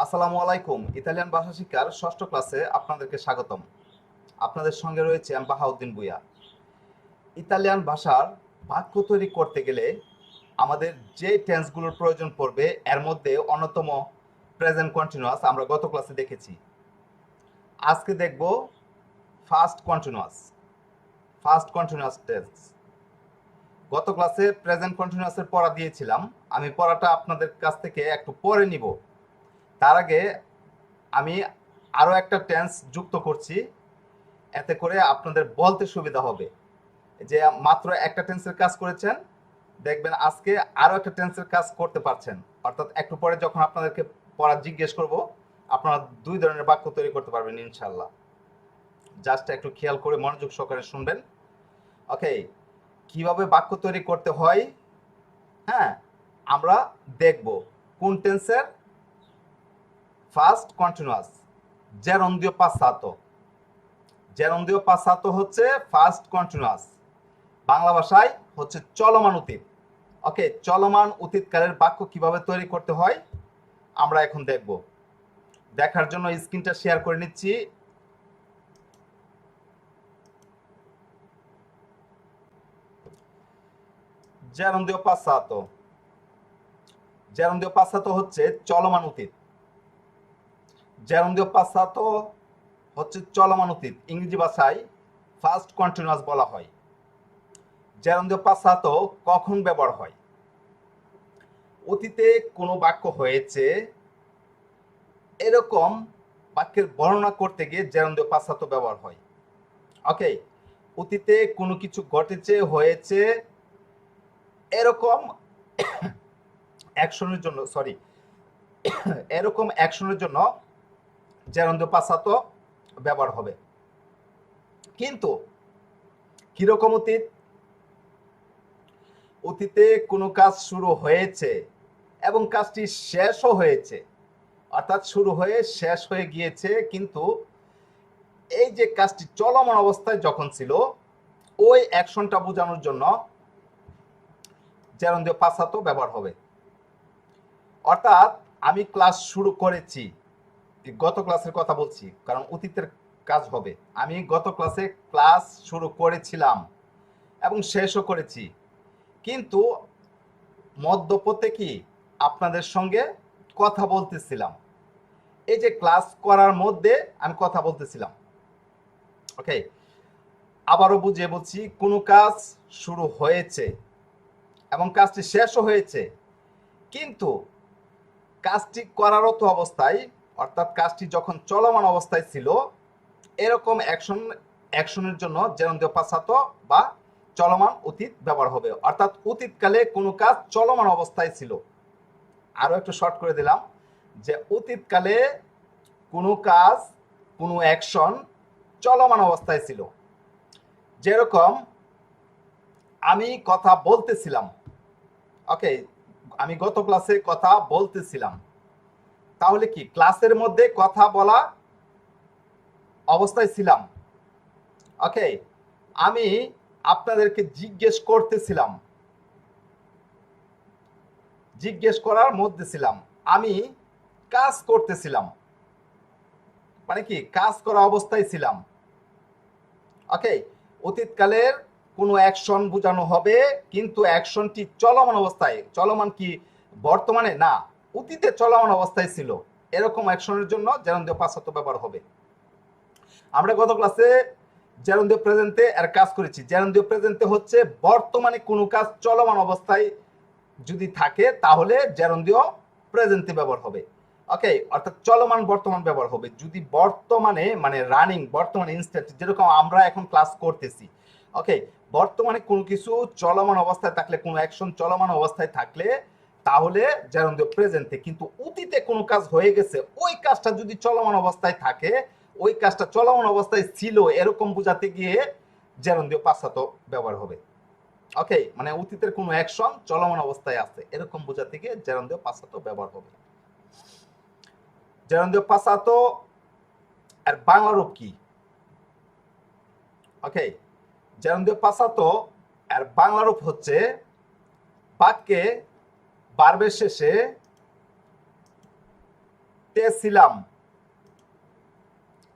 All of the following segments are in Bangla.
আসসালামু আলাইকুম। ইতালিয়ান ভাষা শিক্ষার ষষ্ঠ ক্লাসে আপনাদেরকে স্বাগতম। আপনাদের সঙ্গে রয়েছে আমি বাহাউদ্দিন ভূঁইয়া। ইতালিয়ান ভাষার বাক্য তৈরি করতে গেলে আমাদের যে টেন্সগুলোর প্রয়োজন পড়বে এর মধ্যে অন্যতম প্রেজেন্ট কন্টিনিউয়াস আমরা গত ক্লাসে দেখেছি। আজকে দেখব ফার্স্ট কন্টিনিউয়াস টেন্স। গত ক্লাসে প্রেজেন্ট কন্টিনিউয়াসের পড়া দিয়েছিলাম। আমি পড়াটা আপনাদের কাছ থেকে একটু পরে নিব। তার আগে আমি আরও একটা টেন্স যুক্ত করছি, এতে করে আপনাদের বলতে সুবিধা হবে। যে মাত্র একটা টেন্সের কাজ করেছেন, দেখবেন আজকে আরও একটা টেন্সের কাজ করতে পারছেন। অর্থাৎ একটু পরে যখন আপনাদেরকে পড়া জিজ্ঞেস করব, আপনারা দুই ধরনের বাক্য তৈরি করতে পারবেন ইনশাল্লাহ। জাস্ট একটু খেয়াল করে মনোযোগ সহকারে শুনবেন। ওকে, কিভাবে বাক্য তৈরি করতে হয়, হ্যাঁ, আমরা দেখব কোন টেন্সের ফার্স্ট কন্টিনিউয়াস জেরন্দিও পাসাতো। জেরন্দিও পাসাতো হচ্ছে ফার্স্ট কন্টিনিউয়াস, বাংলা ভাষায় হচ্ছে চলমান অতীত। ওকে, চলমান অতীতকালের বাক্য কিভাবে তৈরি করতে হয় আমরা এখন দেখব। দেখার জন্য স্ক্রিনটা শেয়ার করে নিচ্ছি। জেরন্দিও পাসাতো, জেরন্দিও পাসাতো হচ্ছে চলমান অতীত। জেরন্দিও পাসাতো হচ্ছে চলমান অতীত, ইংরেজি ভাষায় ফার্স্ট কন্টিনিউয়াস বলা হয়। জেরন্দিও পাসাতো কখন ব্যবহার হয়? অতীতে কোনো বাক্য হয়েছে এরকম বাক্যের বর্ণনা করতে গিয়ে জেরন্দিও পাসাতো ব্যবহার হয়। ওকে, অতীতে কোনো কিছু ঘটেছে হয়েছে এরকম অ্যাকশনের জন্য এরকম অ্যাকশনের জন্য জেরন্দিও পাসাতো ব্যবহার হবে। কিন্তু কিরকম অতীত? অতীতে কোনো কাজ শুরু হয়েছে এবং কাজটি শেষও হয়েছে, অর্থাৎ শুরু হয়ে শেষ হয়ে গিয়েছে, কিন্তু এই যে কাজটি চলমান অবস্থায় যখন ছিল ওই অ্যাকশনটা বোঝানোর জন্য জেরন্দিও পাসাতো ব্যবহার হবে। অর্থাৎ আমি ক্লাস শুরু করেছি, গত ক্লাসের কথা বলছি কারণ অতীতের কাজ হবে। আমি গত ক্লাসে ক্লাস শুরু করেছিলাম এবং শেষও করেছি, কিন্তু মধ্যপথে কি আপনাদের সঙ্গে কথা বলতেছিলাম। এই যে ক্লাস করার মধ্যে আমি কথা বলতেছিলাম। ওকে, আবারও বুঝিয়ে বলছি, কোনো কাজ শুরু হয়েছে এবং কাজটি শেষও হয়েছে, কিন্তু কাজটি করারত অবস্থায়, অর্থাৎ কাজটি যখন চলমান অবস্থায় ছিল এরকম অ্যাকশনের জন্য জেরন্দিও পাসাতো বা চলমান অতীত ব্যবহার হবে। অর্থাৎ অতীতকালে কোনো কাজ চলমান অবস্থায় ছিল। আরো একটু শর্ট করে দিলাম যে অতীতকালে কোনো কাজ, কোনো অ্যাকশন চলমান অবস্থায় ছিল। যেরকম আমি কথা বলতেছিলাম। ওকে, আমি গত ক্লাসে কথা বলতেছিলাম, তাহলে কি ক্লাসের মধ্যে কথা বলা অবস্থায় ছিলাম। ওকে, আমি আপনাদেরকে জিজ্ঞেস করতেছিলাম, জিজ্ঞেস করার মধ্যে ছিলাম। আমি কাজ করতেছিলাম, মানে কি কাজ করা অবস্থায় ছিলাম। ওকে, অতীতকালের কোনো অ্যাকশন বোঝানো হবে, কিন্তু অ্যাকশনটি চলমান অবস্থায়, চলমান কি বর্তমানে না, অতীতে চলমান অবস্থায় ছিল, এরকম অ্যাকশনের জন্য জেরন্দিও পাসাতো ব্যবহার হবে। আমরা গত ক্লাসে জেরন্দিও প্রেজেন্টে এর কাজ করেছি। জেরন্দিও প্রেজেন্টে হচ্ছে বর্তমানে কোনো কাজ চলমান অবস্থায় যদি থাকে তাহলে জেরন্দিও প্রেজেন্টে ব্যবহার হবে। ওকে, অর্থাৎ চলমান বর্তমান ব্যবহার হবে যদি বর্তমানে, মানে রানিং, বর্তমানে ইনস্ট্যান্ট, যেরকম আমরা এখন ক্লাস করতেছি। ওকে, বর্তমানে কোনো কিছু চলমান অবস্থায় থাকলে, কোনো অ্যাকশন চলমান অবস্থায় থাকলে তাহলে জেরন্দিও প্রেজেন্টে। কিন্তু অতীতে কোনো কাজ হয়ে গেছে, ওই কাজটা যদি চলমান অবস্থায় থাকে, ওই কাজটা চলমান অবস্থায় ছিল এরকম বোঝাতে গিয়ে জেরন্দিও পাসাতো ব্যবহার হবে। ওকে, মানে অতীতের কোনো অ্যাকশন চলমান অবস্থায় আছে এরকম বোঝাতে গিয়ে জেরন্দিও পাসাতো ব্যবহার হবে। জেরন্দিও পাসাতো এর বাংলা রূপ কি? ওকে, জেরন্দিও পাসাতো এর বাংলা রূপ হচ্ছে বাক্যে ভার্বের শেষে তে ছিলাম,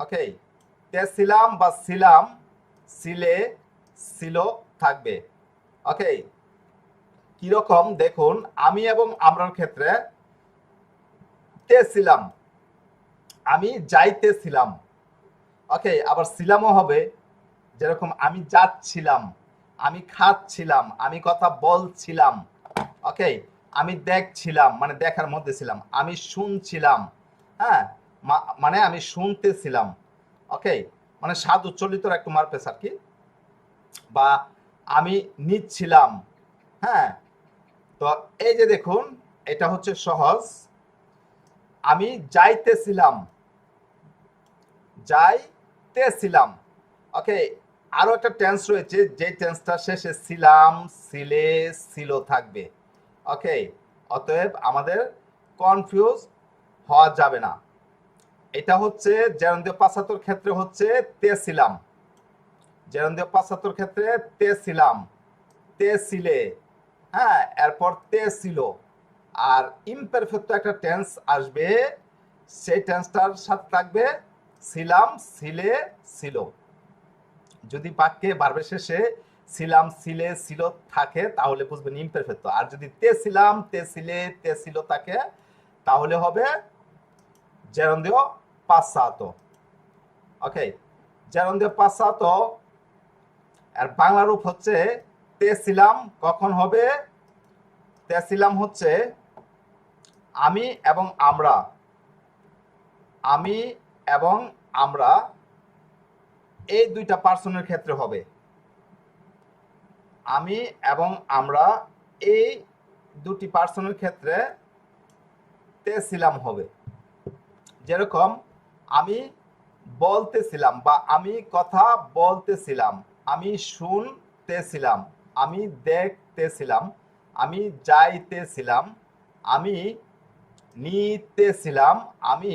ওকে, তে ছিলাম বা ছিলাম, ছিলে, ছিল থাকবে। ওকে, কিরকম দেখুন, আমি এবং আমরার ক্ষেত্রে তে ছিলাম, আমি যাইতেছিলাম। ওকে, আবার ছিলামও হবে, যেরকম আমি যাচ্ছিলাম, আমি খাচ্ছিলাম, আমি কথা বলছিলাম। ওকে, আমি দেখছিলাম মানে দেখার মধ্যে ছিলাম, আমি শুনছিলাম, হ্যাঁ, মানে আমি শুনতেছিলাম। ওকে, মানে স্বাদ উচ্চলিত একটু মারপেস আর কি। বা আমি নিচ্ছিলাম, হ্যাঁ। তো এই যে দেখুন, এটা হচ্ছে সহজ। আমি যাইতেছিলাম, যাইতেছিলাম। ওকে, আরো একটা টেন্স রয়েছে, যে টেন্সটা শেষে ছিলাম, ছিলে, ছিল থাকবে। ওকে, অতএব আমাদের কনফিউজ হওয়া যাবে না। এটা হচ্ছে জেরন্দ্রীয় পাশ্চাত্যর ক্ষেত্রে হচ্ছে তে ছিলাম, জেরন্দ্রীয় পাশ্চাত্যর ক্ষেত্রে তে ছিলাম, তে ছিলে, হ্যাঁ, এরপর তে ছিল। আর ইমপারফেক্ট একটা টেন্স আসবে, সেই টেন্সটার সাথে থাকবে ছিলাম, ছিলে, ছিল। যদি বাক্যে ভার্বের শেষে ছিলাম, ছিলে, ছিল থাকে তাহলে বুঝবেন ইমপারফেক্ট। আর যদি তে ছিলাম, তে ছিলে, তে ছিল থাকে তাহলে হবে জেরন্দ্রীয় পাশ্চাত্য। ওকে, জেরন্দ্রীয় পাশ্চাত্য আর বাংলা রূপ হচ্ছে তে ছিলাম। কখন হবে? তে ছিলাম হচ্ছে আমি এবং আমরা, আমি এবং আমরা, এই দুইটা পার্সনের ক্ষেত্রে হবে। আমি এবং আমরা এই দুটি পার্সনের ক্ষেত্রে তে ছিলাম হবে। যেরকম আমি বলতেছিলাম বা আমি কথা বলতেছিলাম, আমি শুনতেছিলাম, আমি দেখতেছিলাম, আমি যাইতেছিলাম, আমি নিতেছিলাম, আমি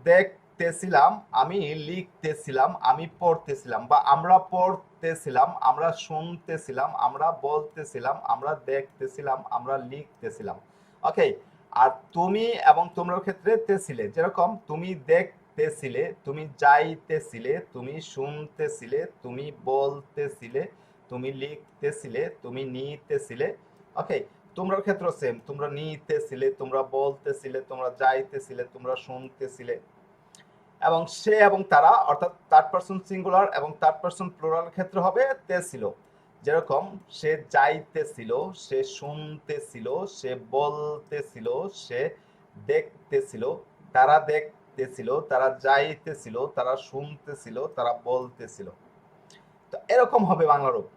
দেখতেছিলাম, আমি লিখতেছিলাম, আমি পড়তেছিলাম বা আমরা পড়তেছিলাম, আমরা শুনতেছিলাম, আমরা বলতেছিলাম, আমরা দেখতেছিলাম, আমরা লিখতেছিলাম। ওকে, আর তুমি এবং তোমরার ক্ষেত্রে তেছিলে, যেরকম তুমি দেখতেছিলে, তুমি যাইতেছিলে, তুমি শুনতেছিলে, তুমি বলতেছিলে, তুমি লিখতেছিলে, তুমি নিতেছিলে। ওকে, তোমরার ক্ষেত্র সেম, তোমরা নিতেছিলে, তোমরা বলতেছিলে, তোমরা যাইতেছিলে, তোমরা শুনতেছিলে। এবং সে এবং তারা অর্থাৎ থার্ড পারসন সিঙ্গুলার এবং থার্ড পারসন প্লুরাল ক্ষেত্রে হবে তে ছিল। যেরকম সে যাইতেছিল, সে শুনতেছিল, সে বলতেছিল, সে দেখতেছিল, তারা দেখতেছিল, তারা যাইতেছিল, তারা শুনতেছিল, তারা বলতেছিল। তো এরকম হবে বাংলা রূপ।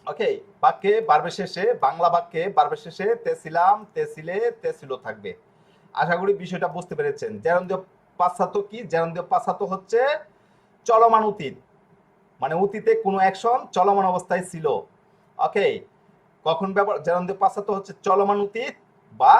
ওকে, বাক্যে ভার্বের শেষে, বাংলা বাক্যে ভার্বের শেষে তে ছিলাম, তে ছিলে, তে ছিল থাকবে। আশা করি বিষয়টা বুঝতে পেরেছেন। জেরন্দ্রীয় পাশ্চাত্য কি? জেরন্দ্রীয় পাশ্চাত্য হচ্ছে চলমান অতীত, মানে অতীতে কোনো অ্যাকশন চলমান অবস্থায় ছিল। ওকে, কখন ব্যবহার? জেরন্দ্রীয় পাশ্চাত্য হচ্ছে চলমান অতীত বা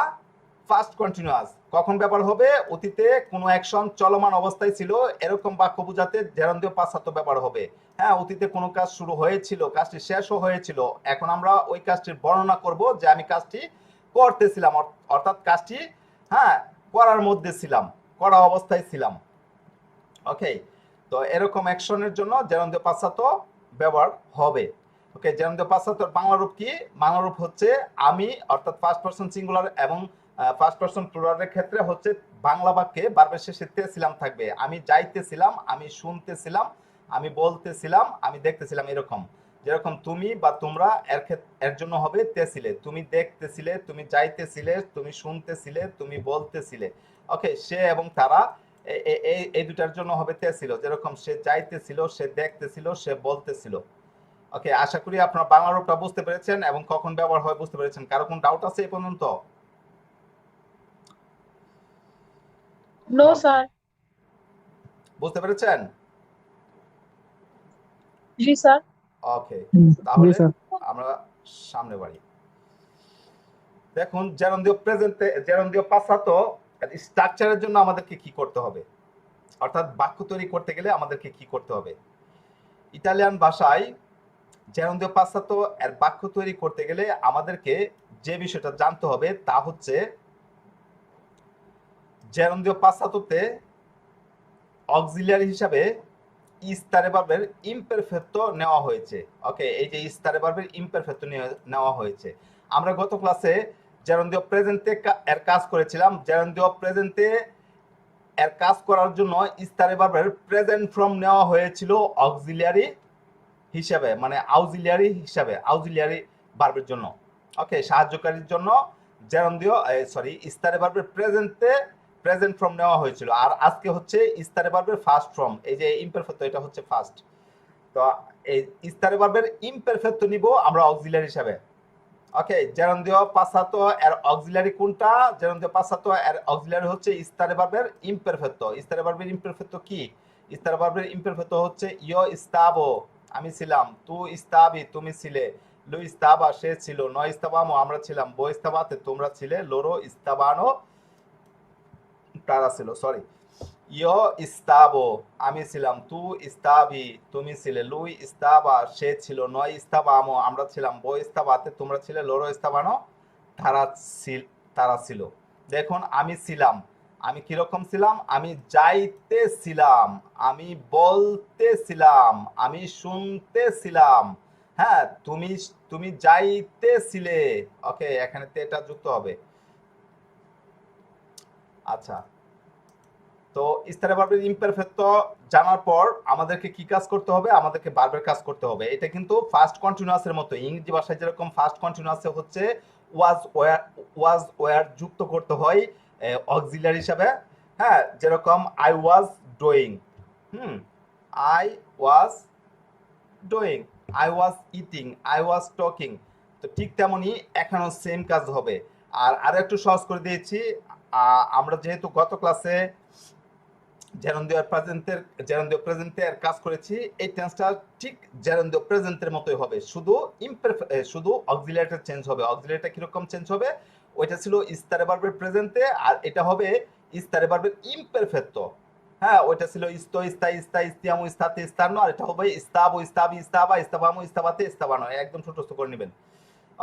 ফাস্ট কন্টিনিউয়াস। কখন ব্যবহার হবে? অতীতে কোনো অ্যাকশন চলমান অবস্থায় ছিল এরকম বাক্য বোঝাতে জেরন্দ্রীয় পাশ্চাত্য ব্যবহার হবে। হ্যাঁ, অতীতে কোনো কাজ শুরু হয়েছিল, কাজটি শেষও হয়েছিল, এখন আমরা ওই কাজটির বর্ণনা করব যে আমি কাজটি করতেছিলাম, অর্থাৎ কাজটি, হ্যাঁ, করার মধ্যে ছিলাম, করা অবস্থায় ছিলাম। ওকে, তো এরকম অ্যাকশনের জন্য জেরন্দ্রীয় পাশ্চাত্য ব্যবহার হবে। ওকে, জেরন্দ্রীয় পাশ্চাত্যের বাংলা রূপ কি? বাংলা রূপ হচ্ছে আমি, অর্থাৎ ফার্স্ট পারসন সিঙ্গুলার এবং ফার্স্ট পারসন প্লুরালের ক্ষেত্রে হচ্ছে বাংলা বাক্যে ভার্বের শেষে তে ছিলাম থাকবে। আমি যাইতেছিলাম, আমি শুনতেছিলাম, আমি বলতেছিলাম, আমি দেখতেছিলাম, এরকম। যেরকম তুমি বা তোমরা এর জন্য হবে তে ছিলে, তুমি দেখতেছিলে, তুমি যাইতেছিলে, তুমি শুনতেছিলে, তুমি বলতেছিলে। ওকে, সে এবং তারা এই দুটার জন্য হবে তে ছিল, যেরকম সে যাইতেছিল, সে দেখতেছিল, সে বলতেছিল। ওকে, আশা করি আপনারা বাংলা রূপটা বুঝতে পেরেছেন এবং কখন ব্যবহার হয় বুঝতে পেরেছেন। কারো কোনো ডাউট আছে এই পর্যন্ত? No sir. বুঝতে পেরেছেন? জি স্যার। ওকে, জি তাহলে স্যার। আমরা সামনে বাড়ি। দেখুন, জেরন্দ্রীয় পাশ্চাত্য স্ট্রাকচারের জন্য আমাদেরকে কি করতে হবে, অর্থাৎ বাক্য তৈরি করতে গেলে আমাদেরকে কি করতে হবে। ইতালিয়ান ভাষায় জেরন্দ্রীয় পাশ্চাত্য এর বাক্য তৈরি করতে গেলে আমাদেরকে যে বিষয়টা জানতে হবে তা হচ্ছে জেরন্দ্রীয় পাশ্চাত্যতে অক্সিলিয়ারি হিসাবে ইস্তারে ভার্বের ইমপারফেক্টো নেওয়া হয়েছে। ওকে, এই যে ইস্তারে ভার্বের ইমপারফেক্টো নেওয়া হয়েছে। আমরা গত ক্লাসে জেরন্দ্রীয় প্রেজেন্টে এর কাজ করেছিলাম। জেরন্দ্রীয় প্রেজেন্টে এর কাজ করার জন্য ইস্তারে ভার্বের প্রেজেন্ট ফর্ম নেওয়া হয়েছিল অক্সিলিয়ারি হিসাবে, মানে আউজিলিয়ারি হিসাবে, আউজিলিয়ারি ভার্বের জন্য। ওকে, সাহায্যকারীর জন্য জেরন্দ্রীয় ইস্তারে ভার্বের প্রেজেন্ট ফর্ম নেওয়া হয়েছিল। আর আজকে হচ্ছে ইস্তারে ভার্বের ফার্স্ট ফর্ম, এই যে ইমপারফেক্টো, এটা হচ্ছে ফার্স্ট। তো এই ইস্তারে ভার্বের ইমপারফেক্টো নিব আমরা অক্সিলিয়ারি হিসাবে। ওকে, জেরন্দ্রীয় পাশ্চাত্য এর অক্সিলিয়ারি কোনটা? জেরন্দ্রীয় পাশ্চাত্য এর অক্সিলিয়ারি হচ্ছে ইস্তারে ভার্বের ইমপারফেক্টো। ইস্তারে ভার্বের ইমপারফেক্টো কি? ইস্তারে ভার্বের ইমপারফেক্টো হচ্ছে ইয়ো ইস্তাবো, আমি ছিলাম, তু ইস্তাবি, তুমি ছিলে, লু ইস্তাবা, সে ছিল, ন ইস্তাবামো, আমরা ছিলাম, বো ইস্তাবাতে, তোমরা ছিলে, লোরো ইস্তাবানো, তারা ছিল। সরি, ইয়ো ইস্তাবো, আমি ছিলাম, তু ইস্তাবি, তুমি ছিলে, লুই ইস্তাবা, সে ছিল, নয় ইস্তাবামো, আমরা ছিলাম, বো ইস্তাবাতে, তোমরা ছিলে, লোরো ইস্তাবানো, তারা ছিল। দেখুন, আমি ছিলাম, আমি কিরকম ছিলাম? আমি যাইতেছিলাম, আমি বলতেছিলাম, আমি শুনতেছিলাম। হ্যাঁ, তুমি যাইতেছিলে। ওকে, এখানে এটা যুক্ত হবে। আচ্ছা, তো ইস্তারে ভার্বের ইমপারফেক্টো জানার পর আমাদেরকে কি কাজ করতে হবে? আমাদেরকে ভার্বের কাজ করতে হবে। এটা কিন্তু ফার্স্ট কন্টিনিউয়াসের মতো। ইংরেজি ভাষায় যেরকম ফার্স্ট কন্টিনিউয়াসে হচ্ছে ওয়াজ ওয়্যার যুক্ত করতে হয় অক্সিলিয়ারি হিসাবে। হ্যাঁ, যেরকম I was doing, I was doing, I was eating, I was talking. তো ঠিক তেমনি এখানেও সেম কাজ হবে। আর আরো একটু সহজ করে দিয়েছি, আমরা যেহেতু গত ক্লাসে জেরন্দ্রীয় প্রেজেন্টের কাজ করেছি, এই টেন্সটা ঠিক জেরন্দ্রীয় প্রেজেন্টের মতোই হবে, শুধু অক্সিলিয়ারিটা চেঞ্জ হবে। অক্সিলিয়ারিটা কিরকম চেঞ্জ হবে? ওইটা ছিল ইস্তারে ভার্বের প্রেজেন্টে, আর এটা হবে ইস্তারে ভার্বের ইমপারফেক্টো। হ্যাঁ, ওইটা ছিল ইস্তো, ইস্তা, ইস্তা, ইস্তিয়ামু, ইস্তাতে, ইস্তানো, আর এটা হবে ইস্তাবো, ইস্তাবি, ইস্তাবা, ইস্তাবামু, ইস্তাবাতে, ইস্তাবানো। একদম ছোটস্থ করে নেবেন।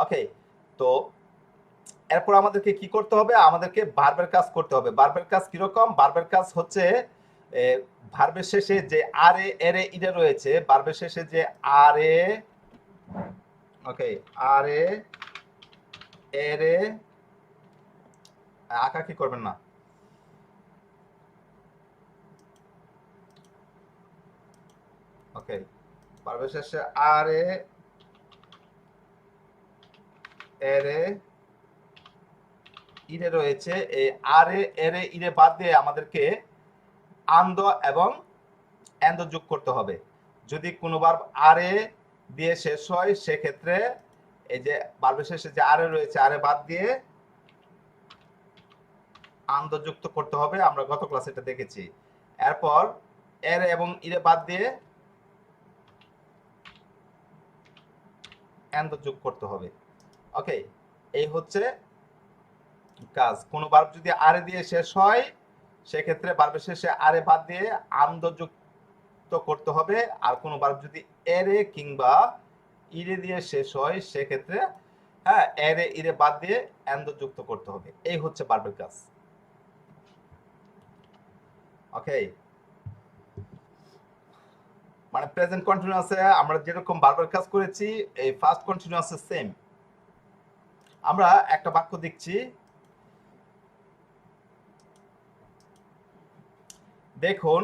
ওকে, তো এরপর আমাদেরকে কি করতে হবে? আমাদেরকে ভার্বের কাজ করতে হবে। ভার্বের কাজ কিরকম? ভার্বের কাজ হচ্ছে ভার্বের শেষে যে আরে, এরে, ইরে রয়েছে, ভার্বের শেষে যে আরে, ওকে, আরে, এরে, আঁকা কি করবেন না, ওকে, ভার্বের শেষে আরে, এরে, ইরে রয়েছে। এই আরে, এরে, ইরে বাদ দিয়ে আমাদেরকে আন্দ এবং এন্দ যোগ করতে হবে। যদি কোনো ভার্ব আরে দিয়ে শেষ হয়, সেক্ষেত্রে এই যে ভার্বের শেষে যে আরে রয়েছে, আরে বাদ দিয়ে আন্দ যুক্ত করতে হবে। আমরা গত ক্লাসে এটা দেখেছি। এরপর এর এবং ইরে বাদ দিয়ে এন্দ যোগ করতে হবে। ওকে, এই হচ্ছে কাজ। কোনো ভার্ব যদি আরে দিয়ে শেষ হয়, সেক্ষেত্রে ভার্বের শেষে আরে বাদ দিয়ে আন্দ যুক্ত করতে হবে। আর কোনো ভার্ব যদি এরে কিংবা ইরে দিয়ে শেষ হয়, সেক্ষেত্রে হ্যাঁ, এরে, ইরে বাদ দিয়ে এন্দ যুক্ত করতে হবে। এই হচ্ছে ভার্বের কাজ। ওকে, মানে প্রেজেন্ট কন্টিনিউয়াসে আমরা যেরকম ভার্বের কাজ করেছি, এই ফার্স্ট কন্টিনিউয়াসে সেম। আমরা একটা বাক্য দেখছি, দেখুন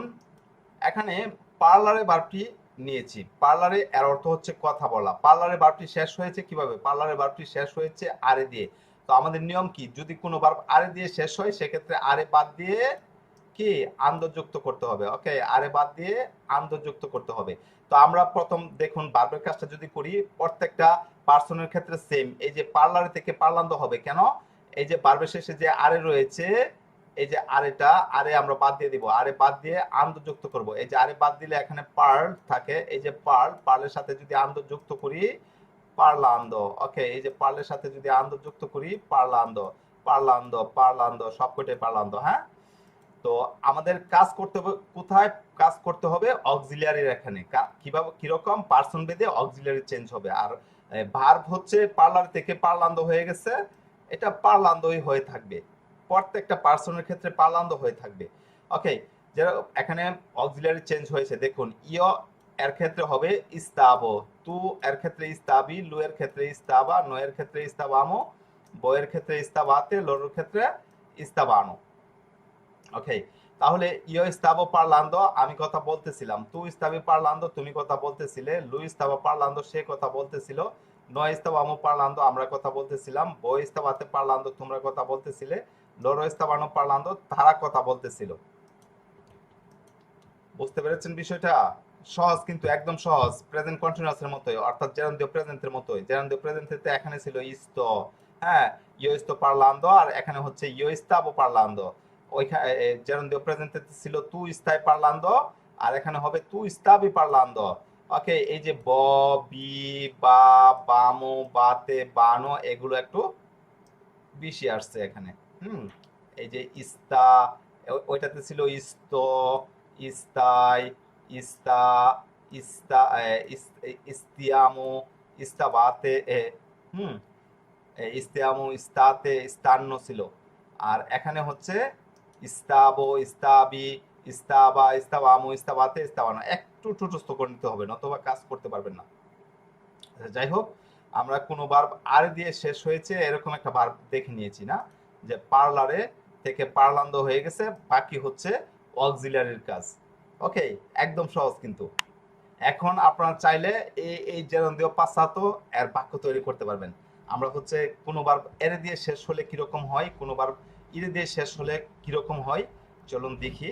এখানে পার্লারে ভার্বটি নিয়েছি। পার্লারে এর অর্থ হচ্ছে কথা বলা। পার্লারে ভার্বটি শেষ হয়েছে কিভাবে? পার্লারে ভার্বটি শেষ হয়েছে আরে দিয়ে। তো আমাদের নিয়ম কি? যদি কোনো ভার্ব আরে দিয়ে শেষ হয়, সেক্ষেত্রে আরে বাদ দিয়ে কি আন্দ যুক্ত করতে হবে। ওকে, আরে বাদ দিয়ে আন্দ যুক্ত করতে হবে। তো আমরা প্রথম দেখুন ভার্বের কাজটা যদি করি, প্রত্যেকটা পার্সনের ক্ষেত্রে সেম। এই যে পার্লারে থেকে পার্লান্দ হবে কেন? এই যে ভার্বের শেষে যে আরে রয়েছে, এই যে আরেটা, আরে আমরা বাদ দিয়ে দিব, আরে বাদ দিয়ে আন্দ যুক্ত করব। এই যে আরে বাদ দিলে এখানে পার্ল থাকে, এই যে পার্লের সাথে যদি আন্দ যুক্ত করি, পার্লান্দ। ওকে, এই যে পার্লের সাথে যদি আন্দ যুক্ত করি, পার্লান্দ, পার্লান্দ, পার্লান্দ, সবকটাই পার্লান্দ। হ্যাঁ, তো আমাদের কাজ করতে হবে কোথায়? কাজ করতে হবে অক্সিলিয়ারির এখানে। কিভাবে, কিরকম? পার্সন ভেদে অক্সিলিয়ারি চেঞ্জ হবে। আর ভার্ব হচ্ছে পার্লার থেকে পার্লান্দ হয়ে গেছে, এটা পার্লান্দই হয়ে থাকবে। প্রত্যেকটা পার্সনের ক্ষেত্রে পার্লান্দ হয়ে থাকবে। ওকে, যারা এখানে অক্সিলারি চেঞ্জ হয়েছে দেখুন, ইয় এর ক্ষেত্রে হবে ইস্তাবো, তু এর ক্ষেত্রে ইস্তাবি, লু এর ক্ষেত্রে ইস্তাবা, নো এর ক্ষেত্রে ইস্তাবামো, বো এর ক্ষেত্রে ইস্তাবাতে, লোর ক্ষেত্রে ইস্তাবানো। ওকে, তাহলে ইয় ইস্তাবো পার্লান্দ আমি কথা বলতেছিলাম, তু ইস্তাবি পার্লান্দ তুমি কথা বলতেছিলে, লু ইস্তাবা পার্লান্দ সে কথা বলতেছিল, নো ইস্তাবামো পার্লান্দ আমরা কথা বলতেছিলাম, বো ইস্তাবাতে পার্লান্দ তোমরা কথা বলতেছিলে, লোরো ইস্তাবানো পার্লান্দ তারা কথা বলতেছিল। বুঝতে পেরেছেন বিষয়টা? সহজ, কিন্তু একদম সহজ, প্রেজেন্ট কন্টিনিউয়াস এর মতোই, অর্থাৎ জেরান্দিও প্রেজেন্টের মতোই। জেরান্দিও প্রেজেন্টেতে এখানে ছিল ইস্তো, হ্যাঁ, ইয়ো ইস্তো পার্লান্দ, আর এখানে হচ্ছে ইয়ো ইস্তাবো পার্লান্দ। ওইখানে জেরান্দিও প্রেজেন্টেতে ছিল তু ইস্তাই পার্লান্দ, আর এখানে হবে তু ইস্তাবি পার্লান্দ। ওকে, এই যে ব, বি, বা, বামো, বাতে, বানো এগুলো একটু বেশি আসছে এখানে। এই যে ইস্তা, ওইটাতে ছিল ইস্ত, ইস্তাই, ইস্তা, ইস্তা, ইস্তিয়ামো, ইস্তাবাতে, হুম ইস্তিয়ামো, ইস্তাতে, ইস্তান্ন ছিল। আর এখানে হচ্ছে ইস্তাবো, ইস্তাবি, ইস্তাবা, ইস্তাবামো, ইস্তাবাতে, ইস্তাবানো। একটু ঠোঁটস্থ করে নিতে হবে, নতুবা কাজ করতে পারবেন না। যাই হোক, আমরা কোনো ভার্ব আর দিয়ে শেষ হয়েছে এরকম একটা ভার্ব দেখে নিয়েছি না, যে পার্লারে থেকে পার্লান্দ হয়ে গেছে, বাকি হচ্ছে অক্সিলারির কাজ। ওকে, একদম সহজ কিন্তু। এখন আপনারা চাইলে এই জেরন্দিও পাসাতো এর বাক্য তৈরি করতে পারবেন। আমরা হচ্ছে কোনো ভার্ব এর দিয়ে শেষ হলে কিরকম হয়, কোনো ভার্ব ইরে দিয়ে শেষ হলে কিরকম হয়, চলুন দেখি।